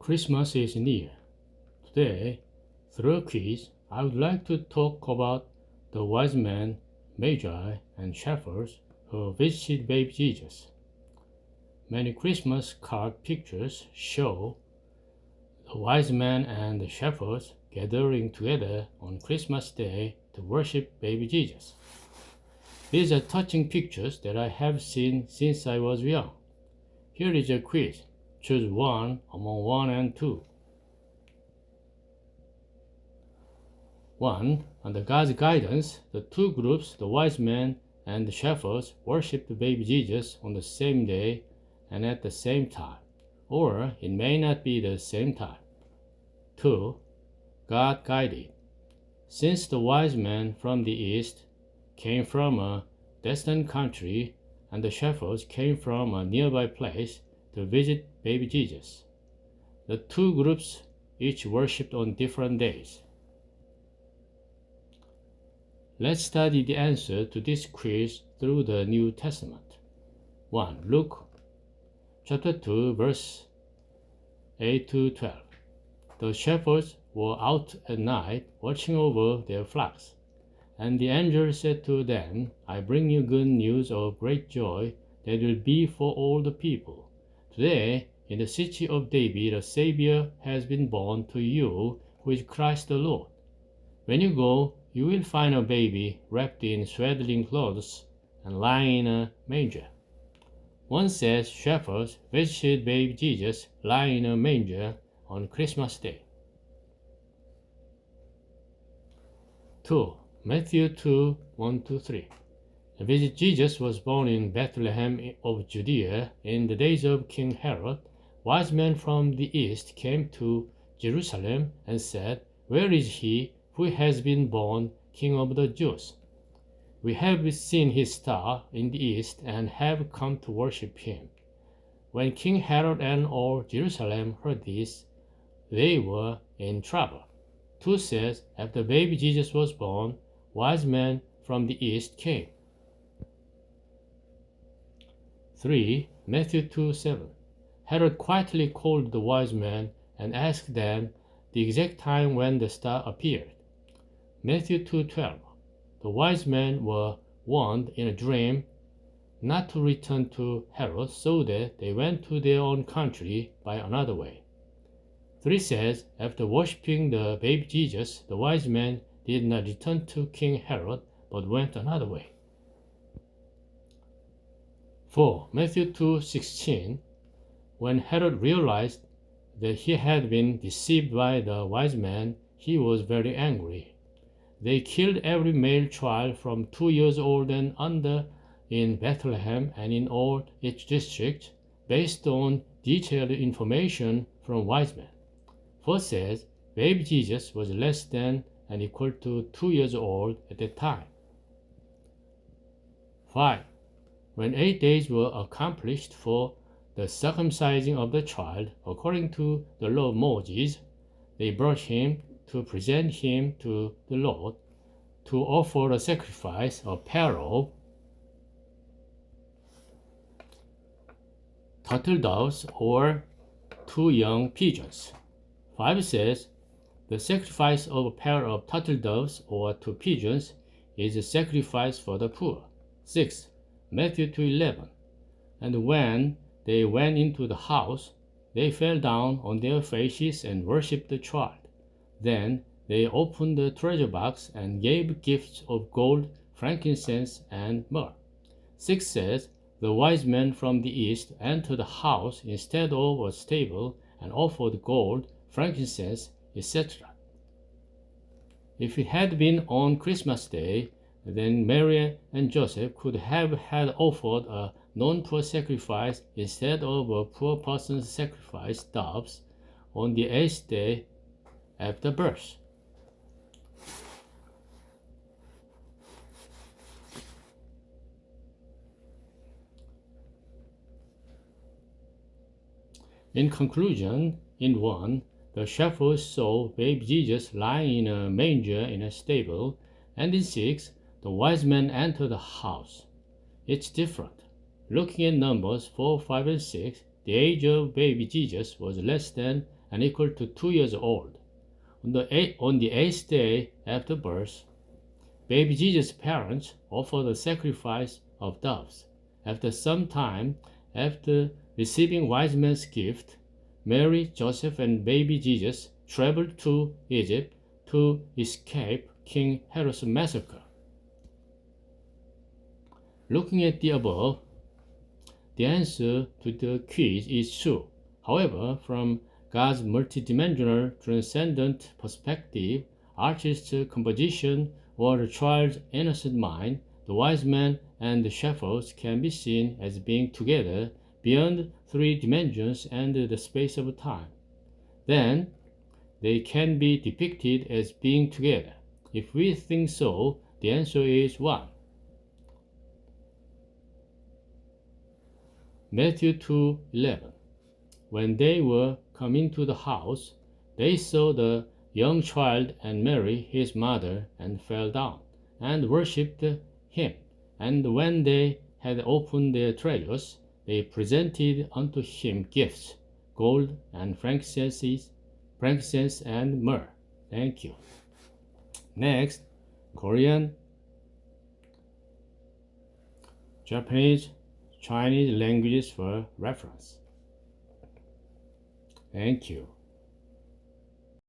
Christmas is near. Today, through a quiz, I would like to talk about the wise men, magi, and shepherds who visited baby Jesus. Many Christmas card pictures show the wise men and the shepherds gathering together on Christmas Day to worship baby Jesus. These are touching pictures that I have seen since I was young. Here is a quiz. Choose one among 1 and 2. 1. Under God's guidance, the two groups, the wise men and the shepherds, worshiped baby Jesus on the same day and at the same time, or it may not be the same time. 2. God guided. Since the wise men from the east came from a distant country and the shepherds came from a nearby place to visit baby Jesus, the two groups each worshipped on different days. Let's study the answer to this quiz through the New Testament. 1. Luke chapter 2, verse 8 to 12. The shepherds were out at night watching over their flocks. And the angel said to them, I bring you good news of great joy that will be for all the people. Today, in the city of David, a Savior has been born to you, who is Christ the Lord. When you go, you will find a baby wrapped in swaddling clothes and lying in a manger. One says shepherds visited baby Jesus lying in a manger on Christmas Day. 2. Matthew 2, 1-3. Visit Jesus was born in Bethlehem of Judea in the days of King Herod. Wise men from the east came to Jerusalem and said, Where is he who has been born King of the Jews? We have seen his star in the east and have come to worship him. When King Herod and all Jerusalem heard this, they were in trouble. 2 says, After baby Jesus was born, wise men from the east came. 3. Matthew 2:7. Herod quietly called the wise men and asked them the exact time when the star appeared. Matthew 2:12. The wise men were warned in a dream not to return to Herod, so that they went to their own country by another way. 3 says, After worshipping the baby Jesus, the wise men did not return to King Herod, but went another way. 4. Matthew 2:16. When Herod realized that he had been deceived by the wise men, he was very angry. They killed every male child from 2 years old and under in Bethlehem and in all its districts, based on detailed information from wise men. 4 says, baby Jesus was less than and equal to 2 years old at that time. 5. When 8 days were accomplished for the circumcising of the child, according to the law of Moses, they brought him to present him to the Lord, to offer a sacrifice, a pair of turtle doves or 2 young pigeons. 5 says, the sacrifice of a pair of turtle doves or 2 pigeons is a sacrifice for the poor. 6. Matthew 2:11. And when they went into the house, they fell down on their faces and worshipped the child. Then they opened the treasure box and gave gifts of gold, frankincense, and myrrh. 6 says, the wise men from the east entered the house instead of a stable and offered gold, frankincense, etc. If it had been on Christmas Day, then Mary and Joseph could have had offered a non-poor sacrifice instead of a poor person's sacrifice, doves, on the 8th day after birth. In conclusion, in 1, the shepherds saw baby Jesus lying in a manger in a stable, and in 6, the wise men entered the house. It's different. Looking at Numbers 4, 5, and 6, the age of baby Jesus was less than and equal to 2 years old. On the eighth day after birth, baby Jesus' parents offered a sacrifice of doves. After some time, after receiving wise men's gift, Mary, Joseph, and baby Jesus traveled to Egypt to escape King Herod's massacre. Looking at the above, the answer to the quiz is true. However, from God's multidimensional transcendent perspective, artist's composition, or the child's innocent mind, the wise men and the shepherds can be seen as being together beyond 3 dimensions and the space of time. Then, they can be depicted as being together. If we think so, the answer is 1. Matthew 2:11. When they were come into the house, they saw the young child and Mary his mother, and fell down, and worshipped him. And when they had opened their treasures, they presented unto him gifts, gold and frankincense and myrrh. Thank you. Next, Korean, Japanese, Chinese languages for reference. Thank you.